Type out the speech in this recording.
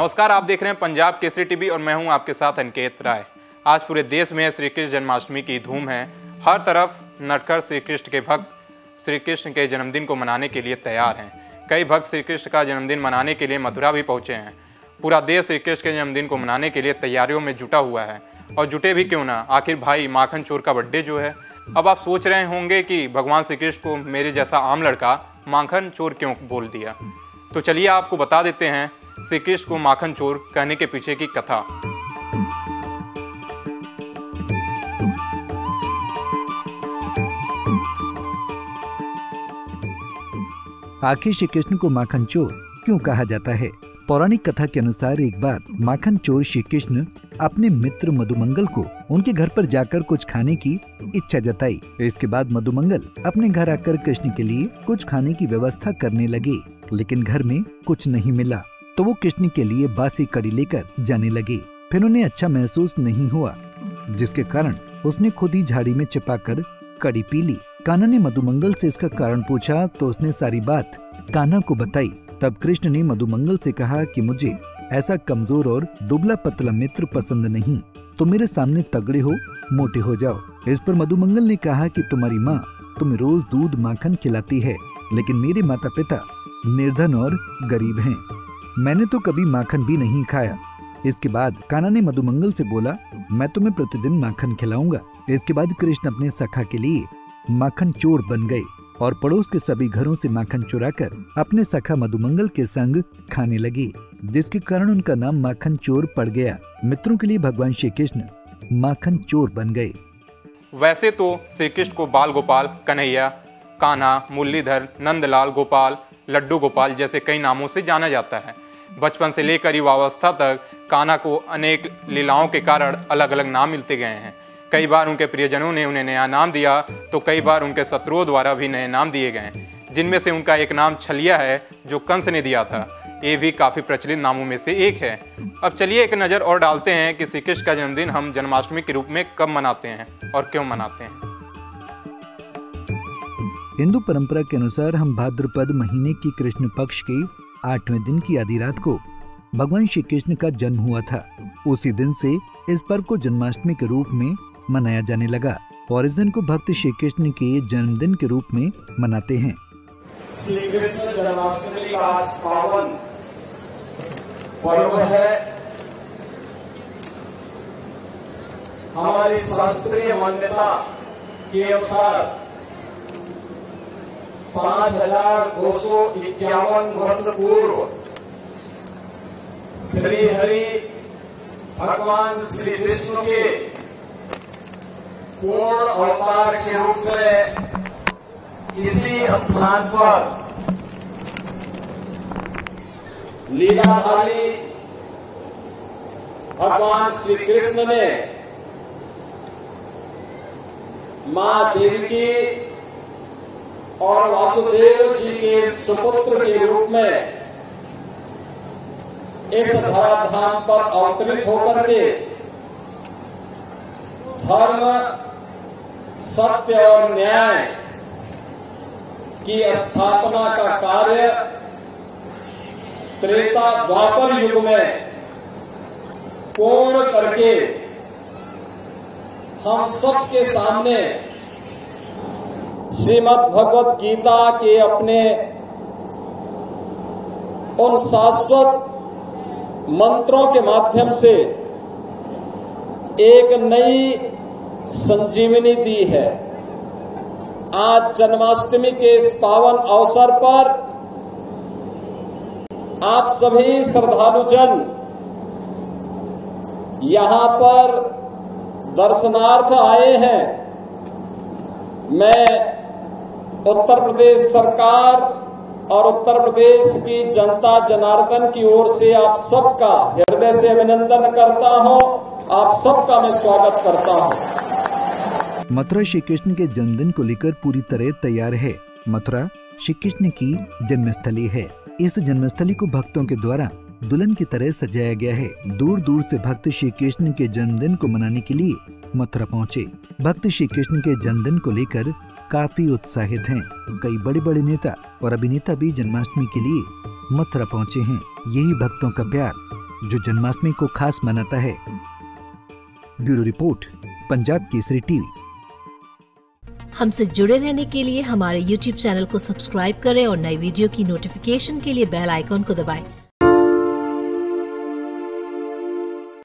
नमस्कार, आप देख रहे हैं पंजाब केसरी टीवी और मैं हूं आपके साथ अनिकेत राय। आज पूरे देश में श्री कृष्ण जन्माष्टमी की धूम है। हर तरफ नटखट श्री कृष्ण के भक्त श्री कृष्ण के जन्मदिन को मनाने के लिए तैयार हैं। कई भक्त श्री कृष्ण का जन्मदिन मनाने के लिए मथुरा भी पहुंचे हैं। पूरा देश श्री कृष्ण के जन्मदिन को मनाने के लिए तैयारियों में जुटा हुआ है। और जुटे भी क्यों ना, आखिर भाई माखन चोर का बर्थडे जो है। अब आप सोच रहे होंगे कि भगवान श्री कृष्ण को मेरे जैसा आम लड़का माखन चोर क्यों बोल दिया। तो चलिए आपको बता देते हैं श्री कृष्ण को माखन चोर कहने के पीछे की कथा। आखिर श्री कृष्ण को माखन चोर क्यों कहा जाता है? पौराणिक कथा के अनुसार एक बार माखन चोर श्री कृष्ण अपने मित्र मधुमंगल को उनके घर पर जाकर कुछ खाने की इच्छा जताई। इसके बाद मधुमंगल अपने घर आकर कृष्ण के लिए कुछ खाने की व्यवस्था करने लगे, लेकिन घर में कुछ नहीं मिला तो वो कृष्ण के लिए बासी कड़ी लेकर जाने लगे। फिर उन्हें अच्छा महसूस नहीं हुआ, जिसके कारण उसने खुद ही झाड़ी में छिपाकर कड़ी पी ली। कान्हा ने मधुमंगल से इसका कारण पूछा तो उसने सारी बात कान्हा को बताई। तब कृष्ण ने मधुमंगल से कहा कि मुझे ऐसा कमजोर और दुबला पतला मित्र पसंद नहीं, तो मेरे सामने तगड़े हो, मोटे हो जाओ। इस पर मधुमंगल ने कहा कि तुम्हारी माँ तुम्हें रोज दूध माखन खिलाती है, लेकिन मेरे माता पिता निर्धन और गरीब हैं। मैंने तो कभी माखन भी नहीं खाया। इसके बाद कान्हा ने मधुमंगल से बोला, मैं तुम्हें प्रतिदिन माखन खिलाऊंगा। इसके बाद कृष्ण अपने सखा के लिए माखन चोर बन गए और पड़ोस के सभी घरों से माखन चुराकर अपने सखा मधुमंगल के संग खाने लगे, जिसके कारण उनका नाम माखन चोर पड़ गया। मित्रों के लिए भगवान श्री कृष्ण माखन चोर बन गए। वैसे तो श्री कृष्ण को बाल गोपाल, कन्हैया, कान्हा, मुरलीधर, नंदलाल, गोपाल, लड्डू गोपाल जैसे कई नामों से जाना जाता है। बचपन से लेकर युवावस्था तक कान्हा को अनेक लीलाओं के कारण अलग अलग नाम मिलते गए हैं। कई बार उनके प्रियजनों ने उन्हें नया नाम दिया तो कई बार उनके शत्रुओं द्वारा भी नए नाम दिए गए, जिनमें से उनका एक नाम छलिया है जो कंस ने दिया था। ये भी काफ़ी प्रचलित नामों में से एक है। अब चलिए एक नज़र और डालते हैं कि श्री कृष्ण का जन्मदिन हम जन्माष्टमी के रूप में कब मनाते हैं और क्यों मनाते हैं। हिंदू परंपरा के अनुसार हम भाद्रपद महीने की कृष्ण पक्ष के 8वें दिन की आधी रात को भगवान श्री कृष्ण का जन्म हुआ था। उसी दिन से इस पर्व को जन्माष्टमी के रूप में मनाया जाने लगा और इस दिन को भक्त श्री कृष्ण के जन्मदिन के रूप में मनाते हैं। श्री कृष्ण जन्माष्टमी का आज पावन पर्व है। हमारी शास्त्रीय मान्यता के अनुसार 5251 वर्ष पूर्व श्री हरि भगवान श्री विष्णु के पूर्ण अवतार के रूप में इसी स्थान पर लीलाधारी भगवान श्री कृष्ण ने मां देवकी और वासुदेव जी के सुपुत्र के रूप में इस धराधाम पर अवतरित होकर के धर्म, सत्य और न्याय की स्थापना का कार्य त्रेता द्वापर युग में पूर्ण करके हम सबके सामने श्रीमद् भगवत गीता के अपने उन शाश्वत मंत्रों के माध्यम से एक नई संजीवनी दी है। आज जन्माष्टमी के इस पावन अवसर पर आप सभी श्रद्धालुजन यहां पर दर्शनार्थ आए हैं। मैं उत्तर प्रदेश सरकार और उत्तर प्रदेश की जनता जनार्दन की ओर से आप सबका हृदय से अभिनंदन करता हूं। आप सबका मैं स्वागत करता हूं। मथुरा श्री कृष्ण के जन्मदिन को लेकर पूरी तरह तैयार है। मथुरा श्री कृष्ण की जन्मस्थली है। इस जन्मस्थली को भक्तों के द्वारा दुल्हन की तरह सजाया गया है। दूर दूर से भक्त श्री कृष्ण के जन्मदिन को मनाने के लिए मथुरा पहुँचे। भक्त श्री कृष्ण के जन्मदिन को लेकर काफी उत्साहित हैं। कई बड़े बड़े नेता और अभिनेता भी जन्माष्टमी के लिए मथुरा पहुंचे हैं। यही भक्तों का प्यार जो जन्माष्टमी को खास मनाता है। Bureau report, Punjab Kesari TV. हमसे जुड़े रहने के लिए हमारे YouTube चैनल को सब्सक्राइब करें और नई वीडियो की नोटिफिकेशन के लिए बेल आइकॉन को दबाएं।